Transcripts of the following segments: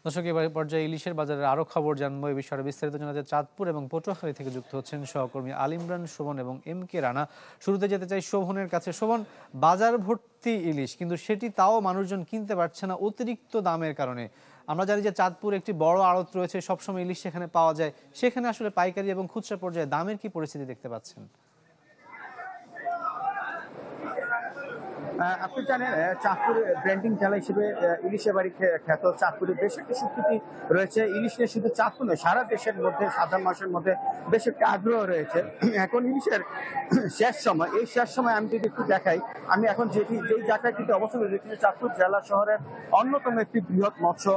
দর্শক, এবার পর্যায়ে ইলিশের বাজারের আরো খবর জানবো। এই বিষয়ে বিস্তারিত জানাতে চাঁদপুর এবং পটুয়াখালী থেকে যুক্ত হচ্ছেন সহকর্মী আলিমরান, শোভন এবং এম কে রানা। শুরুতে যেতে চাই শোভনের কাছে। শোভন, বাজার ভর্তি ইলিশ, কিন্তু সেটি তাও মানুষজন কিনতে পারছে না অতিরিক্ত দামের কারণে। আমরা জানি যে চাঁদপুর একটি বড় আড়ত রয়েছে, সবসময় ইলিশ সেখানে পাওয়া যায়। সেখানে আসলে পাইকারি এবং খুচরা পর্যায়ে দামের কি পরিস্থিতি দেখতে পাচ্ছেন? আপনি জানেন চাঁদপুর ব্র্যান্ডিং জেলা হিসেবে ইলিশের বাড়ি খ্যাত চাঁদপুরে বেশ একটি স্বীকৃতি রয়েছে। ইলিশ নিয়ে শুধু চাঁদপুর নয়, সারা দেশের মধ্যে সাধারণ মানুষের মধ্যে বেশ একটি আগ্রহ রয়েছে। এখন ইলিশের শেষ সময়, এই শেষ সময় আমি যদি একটু দেখাই, আমি এখন যেই জায়গাটিতে অবস্থান করেছি, চাঁদপুর জেলা শহরের অন্যতম একটি বৃহৎ মৎস্য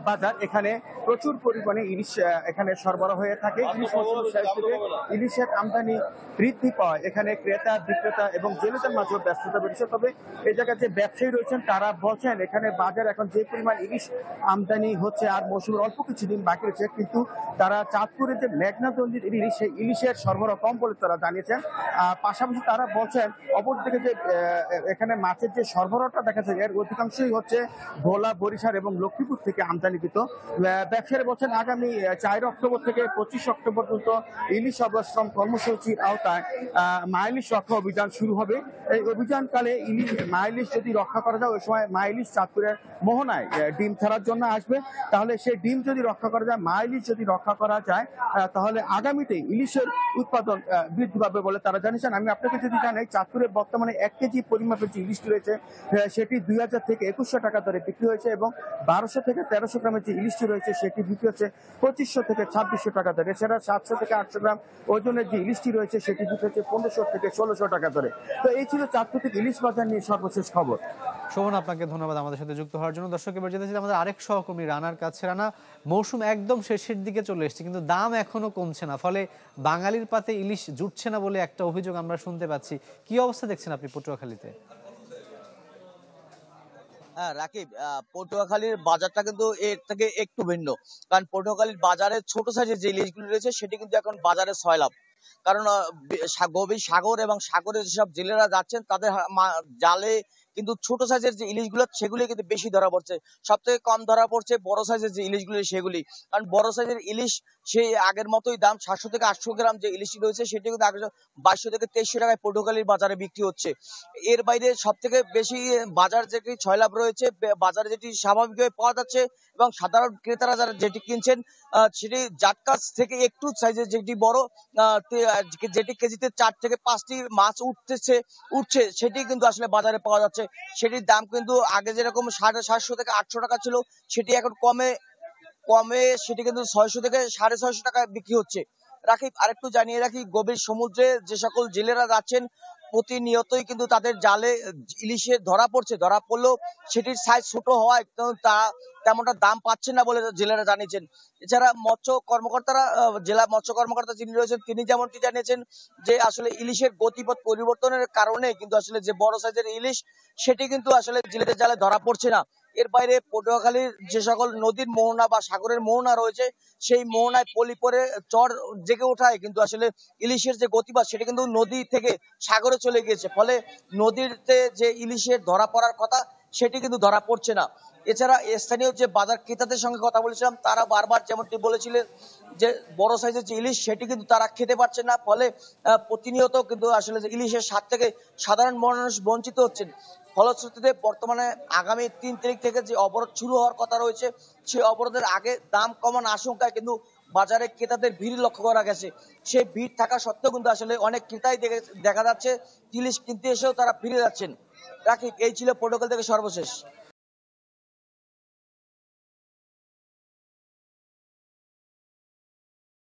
বাজার। এখানে প্রচুর পরিমাণে ইলিশ এখানে সরবরাহ হয়ে থাকে। ইলিশ মৎস্যের শেষ দিকে ইলিশের আমদানি বৃদ্ধি পায়। এখানে ক্রেতা বিক্রেতা এবং জেলেদের মাঝে ব্যস্ততা বেড়েছে। তবে এই জায়গায় যে ব্যবসায়ী রয়েছেন তারা বলছেন এখানে বাজার এখন যে পরিমাণ ইলিশ আমদানি হচ্ছে আর মৌসুমের অল্প কিছুদিন বাকি রয়েছে, কিন্তু তারা চাঁদপুরে যে মেঘনাদন্দির ইলিশ, সেই ইলিশের সরবরাহ কম বলে তারা জানিয়েছেন। পাশাপাশি তারা বলছেন অপরদিকে যে এখানে মাছের যে সরবরাহটা দেখা যায় এর অধিকাংশই হচ্ছে ভোলা, বরিশাল এবং লক্ষ্মীপুর থেকে আমদানিকৃত। ব্যবসায়ী বলছেন আগামী 4 অক্টোবর থেকে 25 অক্টোবর পর্যন্ত ইলিশ অবশ্রম কর্মসূচির আওতায় মাইলিশ রক্ষা অভিযান শুরু হবে। এই অভিযানকালে মাইলিশ যদি রক্ষা করা যায়, ওই সময় মাইলিশ চাঁদপুরের মোহনায় ডিম ছাড়ার জন্য আসবে। তাহলে সেই ডিম যদি রক্ষা করা যায়, মাইলিশ যদি রক্ষা করা যায়, তাহলে আগামীতে ইলিশের উৎপাদন বৃদ্ধি পাবে বলে তারা জানিয়েছেন। আমি আপনাকে যদি জানাই, চাঁদপুরে বর্তমানে 1 কেজি পরিমাপের যে ইলিশ রয়েছে সেটি 2000 থেকে 2100 টাকা দরে বিক্রি হয়েছে এবং 1200 থেকে 1300 গ্রামের যে ইলিশটি রয়েছে সেটি বিক্রি হচ্ছে 2500 থেকে 2600 টাকা দরে। এছাড়া 700 থেকে 800 গ্রাম ওজনের যে ইলিশটি রয়েছে সেটি বিক্রি হচ্ছে 1500 থেকে 1600 টাকা দরে। তো এই ছিল চাঁদপুর থেকে ইলিশ বাজার নিয়ে সর্বশেষ খবর। শোভন, আপনাকে ধন্যবাদ আমাদের সাথে যুক্ত হওয়ার জন্য। দর্শক, এবার যেতে চাই আমাদের আরেক সহকর্মী রানার কাছে। রানা, মৌসুম একদম শেষের দিকে চলে এসেছে, কিন্তু দাম এখনো কমছে না, ফলে বাঙালির পাতে ইলিশ জুটছে না বলে একটা অভিযোগ আমরা শুনতে পাচ্ছি। কি অবস্থা দেখছেন আপনি পটুয়াখালীতে? হ্যাঁ রাকিব, পটুয়াখালীর বাজারটা কিন্তু এর থেকে একটু ভিন্ন। কারণ পটুয়াখালীর বাজারে ছোট সাইজের যে ইলিশগুলো রয়েছে সেটি কিন্তু এখন বাজারে সয়লাভ। কারণ গভীর সাগর এবং সাগরের যেসব জেলেরা যাচ্ছেন তাদের জালে কিন্তু ছোট সাইজের যে ইলিশগুলো সেগুলি কিন্তু বেশি ধরা পড়ছে। সব থেকে কম ধরা পড়ছে বড় সাইজের যে ইলিশগুলি সেগুলি। কারণ বড় সাইজের ইলিশ সেই আগের মতোই দাম, 700 থেকে 800 গ্রাম যে ইলিশ রয়েছে সেটি কিন্তু 2200 থেকে 2300 টাকায় পটুয়াখালীর বাজারে বিক্রি হচ্ছে। এর বাইরে সব থেকে বেশি বাজার যেটি ছয়লাভ রয়েছে, বাজারে যেটি স্বাভাবিকভাবে পাওয়া যাচ্ছে এবং সাধারণ ক্রেতারা যারা যেটি কিনছেন সেটি জাটকাছ থেকে একটু সাইজের যেটি বড়, যেটি কেজিতে 4 থেকে 5টি মাছ উঠছে সেটি কিন্তু আসলে বাজারে পাওয়া যাচ্ছে। সেটির দাম কিন্তু আগে যেরকম 750 থেকে 800 টাকা ছিল, সেটি এখন কমে কমে সেটি কিন্তু 600 থেকে 650 টাকায় বিক্রি হচ্ছে। রাকিব, আরেকটু জানিয়ে রাখি, গভীর সমুদ্রে যে সকল জেলেরা যাচ্ছেন প্রতিনিয়তই কিন্তু তাদের জালে ইলিশে ধরা পড়লেও সেটির সাইজ ছোট হওয়ায় তা তেমনটা দাম পাচ্ছেন না বলে জেলেরা জানিয়েছেন। এছাড়া জেলা মৎস্য কর্মকর্তা যিনি রয়েছেন তিনি যেমনটি জানিয়েছেন যে আসলে ইলিশের গতিপথ পরিবর্তনের কারণে কিন্তু আসলে যে বড় সাইজের ইলিশ সেটি কিন্তু আসলে জেলেদের জালে ধরা পড়ছে না। এর বাইরে পটুয়াখালীর যে সকল নদীর মোহনা বা সাগরের মোহনা রয়েছে সেই মোহনায় পলি পরে চর জেগে ওঠায় কিন্তু আসলে ইলিশের যে গতিপথ সেটি কিন্তু নদী থেকে সাগরে চলে গিয়েছে, ফলে নদীতে যে ইলিশের ধরা পড়ার কথা সেটি কিন্তু ধরা পড়ছে না। এছাড়া স্থানীয় যে বাজার ক্রেতাদের সঙ্গে কথা বলেছিলাম তারা বারবার যেমনটি বলেছিলেন যে বড় সাইজের যে ইলিশ সেটি কিন্তু তারা খেতে পারছে না, ফলে প্রতিনিয়ত কিন্তু আসলে যে ইলিশের স্বাদ থেকে সাধারণ মানুষ বঞ্চিত হচ্ছেন। ফলশ্রুতিতে বর্তমানে আগামী 3 তারিখ থেকে যে অবরোধ শুরু হওয়ার কথা রয়েছে সেই অবরোধের আগে দাম কমানোর আশঙ্কায় কিন্তু বাজারে ক্রেতাদের ভিড় লক্ষ্য করা গেছে। সেই ভিড় থাকা সত্ত্বেও কিন্তু আসলে অনেক ক্রেতাই দেখা যাচ্ছে ইলিশ কিনতে এসেও তারা ফিরে যাচ্ছেন। রাকিব, এই ছিল পটুয়াখালী থেকে সর্বশেষ।